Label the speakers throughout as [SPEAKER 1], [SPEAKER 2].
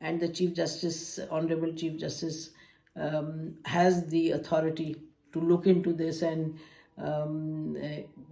[SPEAKER 1] and the Chief Justice, Honorable Chief Justice, has the authority to look into this and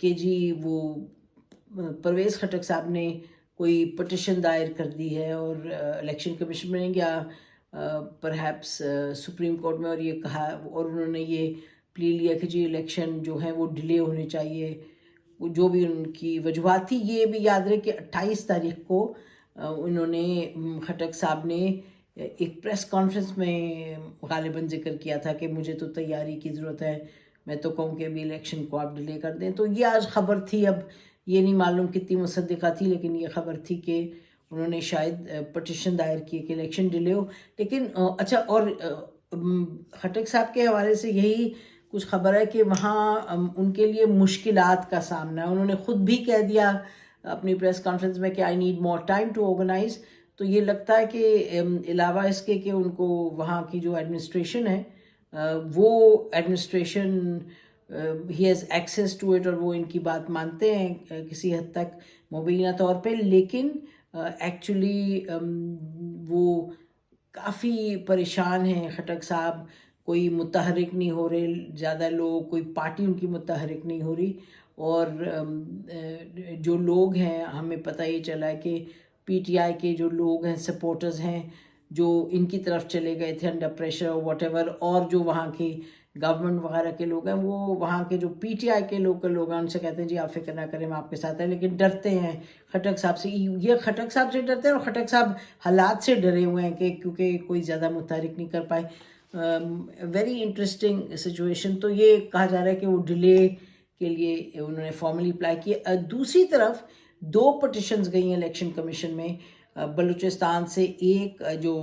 [SPEAKER 1] کہ جی وہ پرویز خٹک صاحب نے کوئی پٹیشن دائر کر دی ہے اور الیکشن کمیشن میں یا پرہیپس سپریم کورٹ میں، اور یہ کہا اور انہوں نے یہ پلی لیا کہ جی الیکشن جو ہیں وہ ڈیلے ہونے چاہیے. جو بھی ان کی وجوہات تھی، یہ بھی یاد رہے کہ 28 تاریخ کو انہوں نے خٹک صاحب نے ایک پریس کانفرنس میں غالباً ذکر کیا تھا کہ مجھے تو تیاری کی ضرورت ہے، میں تو کہوں کہ ابھی الیکشن کو آپ ڈیلے کر دیں. تو یہ آج خبر تھی، اب یہ نہیں معلوم کتنی مصدقہ تھی، لیکن یہ خبر تھی کہ انہوں نے شاید پٹیشن دائر کی کہ الیکشن ڈیلے ہو. لیکن اچھا، اور خٹک صاحب کے حوالے سے یہی کچھ خبر ہے کہ وہاں ان کے لیے مشکلات کا سامنا ہے. انہوں نے خود بھی کہہ دیا اپنی پریس کانفرنس میں کہ I need more time to organise. تو یہ لگتا ہے کہ علاوہ اس کے کہ ان کو وہاں کی جو ایڈمنسٹریشن ہے وہ ایڈمنسٹریشن ہی ہیز ایکسیس ٹو اٹ، اور وہ ان کی بات مانتے ہیں کسی حد تک مبینہ طور پہ، لیکن ایکچولی وہ کافی پریشان ہیں خٹک صاحب. کوئی متحرک نہیں ہو رہے زیادہ لوگ، کوئی پارٹی ان کی متحرک نہیں ہو رہی، اور جو لوگ ہیں ہمیں پتہ یہ چلا ہے کہ پی ٹی آئی کے جو لوگ ہیں سپورٹرز ہیں جو ان کی طرف چلے گئے تھے انڈر پریشر واٹ ایور، اور جو وہاں کی گورنمنٹ وغیرہ کے لوگ ہیں وہ وہاں کے جو پی ٹی آئی کے لوگ ہیں ان سے کہتے ہیں جی آپ فکر نہ کریں ہم آپ کے ساتھ ہیں، لیکن ڈرتے ہیں خٹک صاحب سے. یہ خٹک صاحب سے ڈرتے ہیں، اور خٹک صاحب حالات سے ڈرے ہوئے ہیں کہ کیونکہ کوئی زیادہ متحرک نہیں کر پائے. Very interesting situation. تو یہ کہا جا رہا ہے کہ وہ ڈیلے کے لیے انہوں نے فارملی اپلائی کیا. دوسری طرف 2 پٹیشنز گئی ہیں الیکشن کمیشن میں بلوچستان سے. ایک جو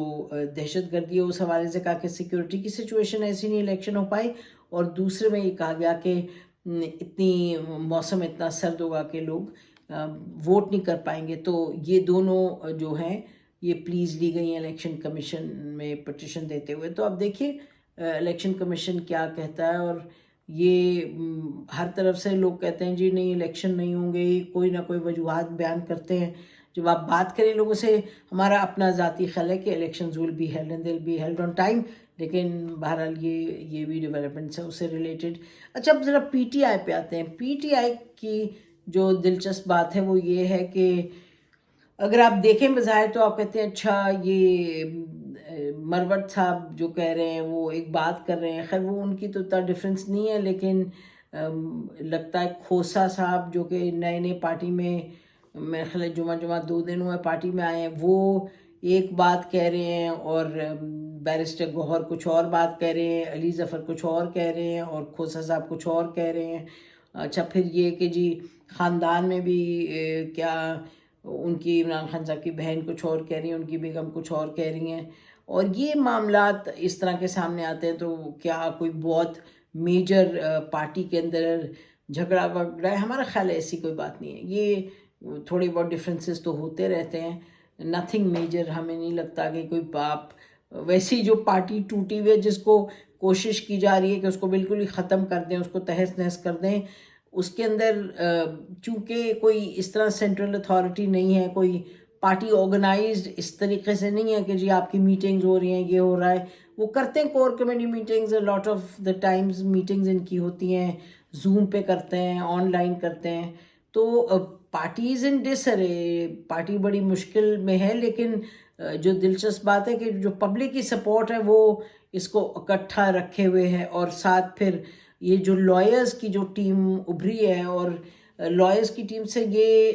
[SPEAKER 1] دہشت گردی ہے اس حوالے سے کہا کہ سیکیورٹی کی سچویشن ایسی نہیں الیکشن ہو پائی، اور دوسرے میں یہ کہا گیا کہ موسم اتنا سرد ہوگا کہ لوگ ووٹ نہیں کر پائیں گے. تو یہ دونوں جو ہیں یہ پلیز لی گئی ہیں الیکشن کمیشن میں پٹیشن دیتے ہوئے. تو اب دیکھیے الیکشن کمیشن کیا کہتا ہے. اور یہ ہر طرف سے لوگ کہتے ہیں جی نہیں الیکشن نہیں ہوں گے، کوئی نہ کوئی وجوہات بیان کرتے ہیں. جب آپ بات کریں لوگوں سے، ہمارا اپنا ذاتی خیال ہے کہ elections will be held and they will be held on time, لیکن بہرحال یہ بھی ڈیولپمنٹس ہیں اس سے ریلیٹڈ. اچھا، اب ذرا پی ٹی آئی پہ آتے ہیں. پی ٹی آئی کی جو دلچسپ بات ہے وہ یہ ہے کہ اگر آپ دیکھیں بظاہر تو آپ کہتے ہیں اچھا یہ مروت صاحب جو کہہ رہے ہیں وہ ایک بات کر رہے ہیں، خیر وہ ان کی تو اتنا ڈفرینس نہیں ہے، لیکن لگتا ہے کھوسا صاحب جو کہ نئے پارٹی میں میرے خیال ہے جمعہ 2 دن ہوئے پارٹی میں آئے ہیں، وہ ایک بات کہہ رہے ہیں، اور بیرسٹر گوہر کچھ اور بات کہہ رہے ہیں، علی ظفر کچھ اور کہہ رہے ہیں، اور کھوسا صاحب کچھ اور کہہ رہے ہیں. اچھا، پھر یہ کہ جی خاندان میں بھی کیا ان کی عمران خان صاحب کی بہن کچھ اور کہہ رہی ہیں، ان کی بیگم کچھ اور کہہ رہی ہیں، اور یہ معاملات اس طرح کے سامنے آتے ہیں. تو کیا کوئی بہت میجر پارٹی کے اندر جھگڑا وگڑا ہے؟ ہمارا خیال ہے ایسی کوئی بات نہیں ہے. یہ تھوڑے بہت ڈفرینسز تو ہوتے رہتے ہیں، نتھنگ میجر. ہمیں نہیں لگتا کہ کوئی ویسی جو پارٹی ٹوٹی ہوئی ہے جس کو کوشش کی جا رہی ہے کہ اس کو بالکل ہی ختم کر دیں، اس کو تہس نہس کر دیں، اس کے اندر چونکہ کوئی اس طرح سینٹرل اتھارٹی نہیں ہے، کوئی پارٹی آرگنائزڈ اس طریقے سے نہیں ہے کہ جی آپ کی میٹنگز ہو رہی ہیں، یہ ہو رہا ہے. وہ کرتے ہیں core committee meetings, lot of the times meetings ان کی ہوتی ہیں زوم پہ کرتے ہیں، آن لائن کرتے ہیں. تو پارٹیز ان ڈس ارے، پارٹی بڑی مشکل میں ہے، لیکن جو دلچسپ بات ہے کہ جو پبلک کی سپورٹ ہے وہ اس کو اکٹھا رکھے ہوئے ہے. اور ساتھ پھر یہ جو لائرز کی جو ٹیم ابھری ہے، اور لائرز کی ٹیم سے یہ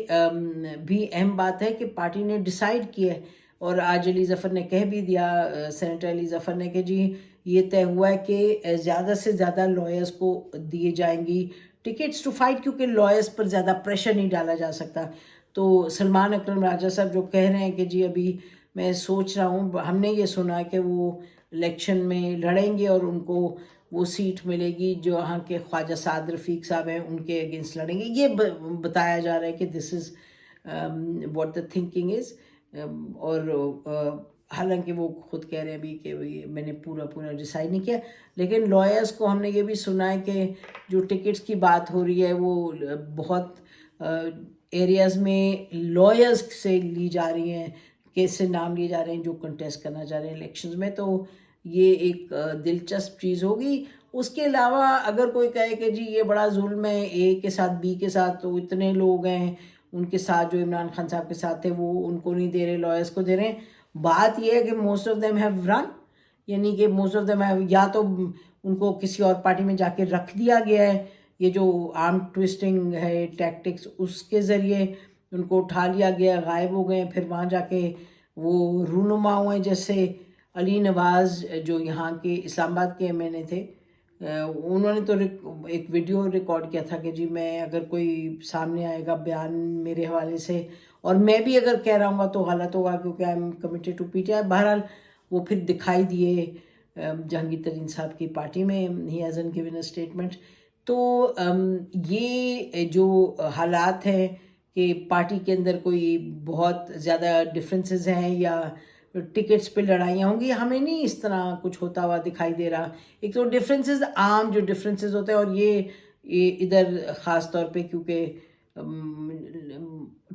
[SPEAKER 1] بھی اہم بات ہے کہ پارٹی نے ڈیسائیڈ کیا ہے، اور آج علی ظفر نے کہہ بھی دیا، سینیٹر علی ظفر نے، کہ جی یہ طے ہوا ہے کہ زیادہ سے زیادہ لائرز کو دیے جائیں گی ٹکٹس ٹو فائٹ، کیونکہ لائرز پر زیادہ پریشر نہیں ڈالا جا سکتا. تو سلمان اکرم راجہ صاحب جو کہہ رہے ہیں کہ جی ابھی میں سوچ رہا ہوں، ہم نے یہ سنا ہے کہ وہ الیکشن میں لڑیں گے اور ان کو وہ سیٹ ملے گی جو وہاں کے خواجہ سعد رفیق صاحب ہیں ان کے اگینسٹ لڑیں گے. یہ بتایا جا رہا ہے کہ دس is what the thinking is. اور حالانکہ وہ خود کہہ رہے ہیں ابھی کہ میں نے پورا ڈیسائیڈ نہیں کیا، لیکن لائرز کو ہم نے یہ بھی سنا ہے کہ جو ٹکٹس کی بات ہو رہی ہے وہ بہت ایریاز میں لائرز سے لی جا رہی ہیں، کیس سے نام لیے جا رہے ہیں جو کنٹیسٹ کرنا چاہ رہے ہیں الیکشنز میں. تو یہ ایک دلچسپ چیز ہوگی. اس کے علاوہ اگر کوئی کہے کہ جی یہ بڑا ظلم ہے اے کے ساتھ بی کے ساتھ، تو اتنے لوگ ہیں ان کے ساتھ جو عمران خان صاحب کے ساتھ تھے وہ ان کو نہیں دے رہے، لائرس کو دے رہے ہیں. بات یہ ہے کہ موسٹ آف دیم ہیو رن، یعنی کہ موسٹ آف دیم ہیو یا تو ان کو کسی اور پارٹی میں جا کے رکھ دیا گیا ہے، یہ جو آرم ٹوسٹنگ ہے ٹیکٹکس اس کے ذریعے ان کو اٹھا لیا گیا، غائب ہو گئے، پھر وہاں جا کے وہ رونما ہوئے. جیسے علی نواز جو یہاں کے اسلام آباد کے ایم این اے تھے، انہوں نے تو ایک ویڈیو ریکارڈ کیا تھا کہ جی میں اگر کوئی سامنے آئے گا بیان میرے حوالے سے اور میں بھی اگر کہہ رہا ہوں گا تو غلط ہوگا کیونکہ I am committed to P T I. بہرحال وہ پھر دکھائی دیے جہانگیر ترین صاحب کی پارٹی میں، ہی ہیزنٹ گیون اے اسٹیٹمنٹ. تو یہ جو حالات ہیں کہ پارٹی کے اندر کوئی بہت زیادہ ڈفرینسز ہیں یا ٹکٹس پہ لڑائیاں ہوں گی، ہمیں نہیں اس طرح کچھ ہوتا ہوا دکھائی دے رہا. ایک تو ڈفرینسز عام جو ڈفرینسز ہوتے ہیں، اور یہ ادھر خاص طور پہ کیونکہ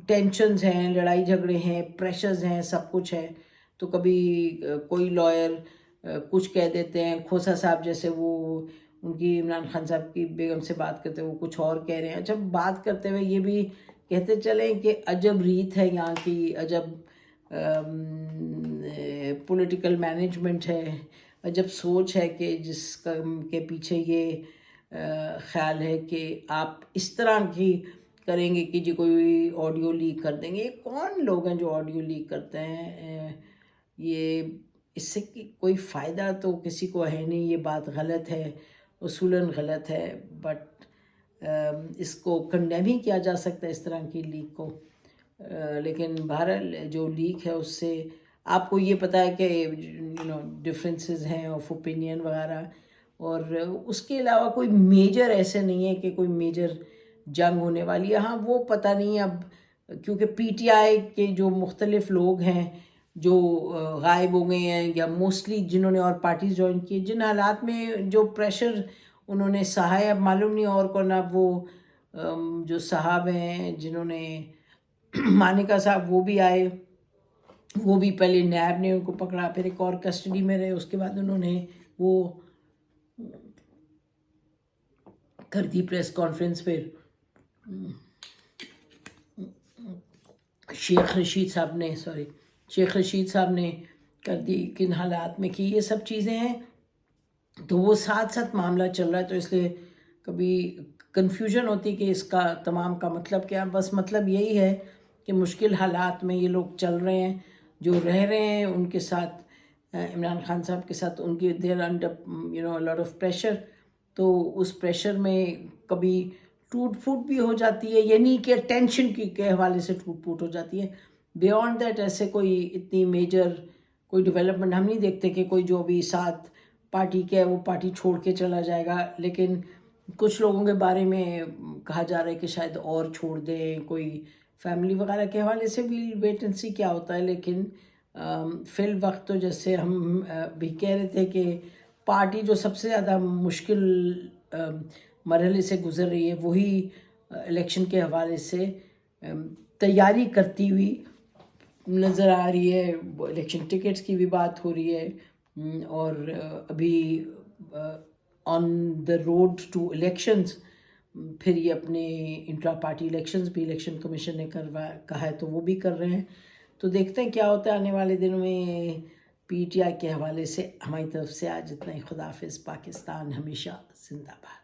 [SPEAKER 1] ٹینشنز ہیں، لڑائی جھگڑے ہیں، پریشرز ہیں، سب کچھ ہے، تو کبھی کوئی لائر کچھ کہہ دیتے ہیں. کھوسا صاحب جیسے وہ ان کی عمران خان صاحب کی بیگم سے بات کرتے وہ کچھ اور کہہ رہے ہیں. جب بات کرتے ہوئے یہ بھی کہتے چلیں کہ عجب ریت ہے یہاں کی، عجب پولیٹیکل مینجمنٹ ہے، عجب سوچ ہے کہ جس کے پیچھے یہ خیال ہے کہ آپ اس طرح کی کریں گے کہ جی کوئی آڈیو لیک کر دیں گے. یہ کون لوگ ہیں جو آڈیو لیک کرتے ہیں؟ یہ اس سے کوئی فائدہ تو کسی کو ہے نہیں. یہ بات غلط ہے، اصولاً غلط ہے، بٹ اس کو کنڈیم ہی کیا جا سکتا ہے اس طرح کی لیک کو. لیکن بہرحال جو لیک ہے اس سے آپ کو یہ پتہ ہے کہ ڈفرینسز ہیں آف اوپینین وغیرہ، اور اس کے علاوہ کوئی میجر ایسے نہیں ہے کہ کوئی میجر جنگ ہونے والی ہے. ہاں وہ پتہ نہیں اب، کیونکہ پی ٹی آئی کے جو مختلف لوگ ہیں جو غائب ہو گئے ہیں یا موسٹلی جنہوں نے اور پارٹیز جوائن کی، جن حالات میں جو پریشر انہوں نے سہا ہے، اب معلوم نہیں اور کون. اب وہ جو صاحب ہیں جنہوں نے مانیکا صاحب وہ بھی آئے، وہ بھی پہلے نیب نے ان کو پکڑا، پھر ایک اور کسٹڈی میں رہے، اس کے بعد انہوں نے وہ کر دی پریس کانفرنس. پھر شیخ رشید صاحب نے کر دی کن حالات میں، کہ یہ سب چیزیں ہیں. تو وہ ساتھ ساتھ معاملہ چل رہا ہے، تو اس لیے کبھی کنفیوژن ہوتی کہ اس کا تمام کا مطلب کیا. بس مطلب یہی ہے کہ مشکل حالات میں یہ لوگ چل رہے ہیں، جو رہ رہے ہیں ان کے ساتھ، عمران خان صاحب کے ساتھ ان کی دیر انڈر لاٹ آف پریشر. تو اس پریشر میں کبھی ٹوٹ پھوٹ بھی ہو جاتی ہے، یعنی کہ ٹینشن کے حوالے سے ٹوٹ پھوٹ ہو جاتی ہے. بیونڈ دیٹ ایسے کوئی اتنی میجر کوئی ڈیولپمنٹ ہم نہیں دیکھتے کہ کوئی جو بھی ساتھ پارٹی کے ہے وہ پارٹی چھوڑ کے چلا جائے گا. لیکن کچھ لوگوں کے بارے میں کہا جا رہا ہے کہ شاید اور چھوڑ دیں، کوئی فیملی وغیرہ کے حوالے سے بھی ویٹ اینڈ سی کیا ہوتا ہے. لیکن فی الوقت تو جیسے ہم بھی کہہ رہے تھے کہ پارٹی جو سب سے زیادہ مشکل مرحلے سے گزر رہی ہے وہی الیکشن کے حوالے سے تیاری کرتی ہوئی نظر آ رہی ہے. الیکشن ٹکٹس کی بھی بات ہو رہی ہے، اور ابھی آن دا روڈ ٹو الیکشنز پھر یہ اپنے انٹرا پارٹی الیکشنز بھی الیکشن کمیشن نے کہا ہے تو وہ بھی کر رہے ہیں. تو دیکھتے ہیں کیا ہوتا ہے آنے والے دنوں میں. پی ٹی آئی کے حوالے سے ہماری طرف سے آج اتنا ہی. خدا حافظ. پاکستان ہمیشہ زندہ باد.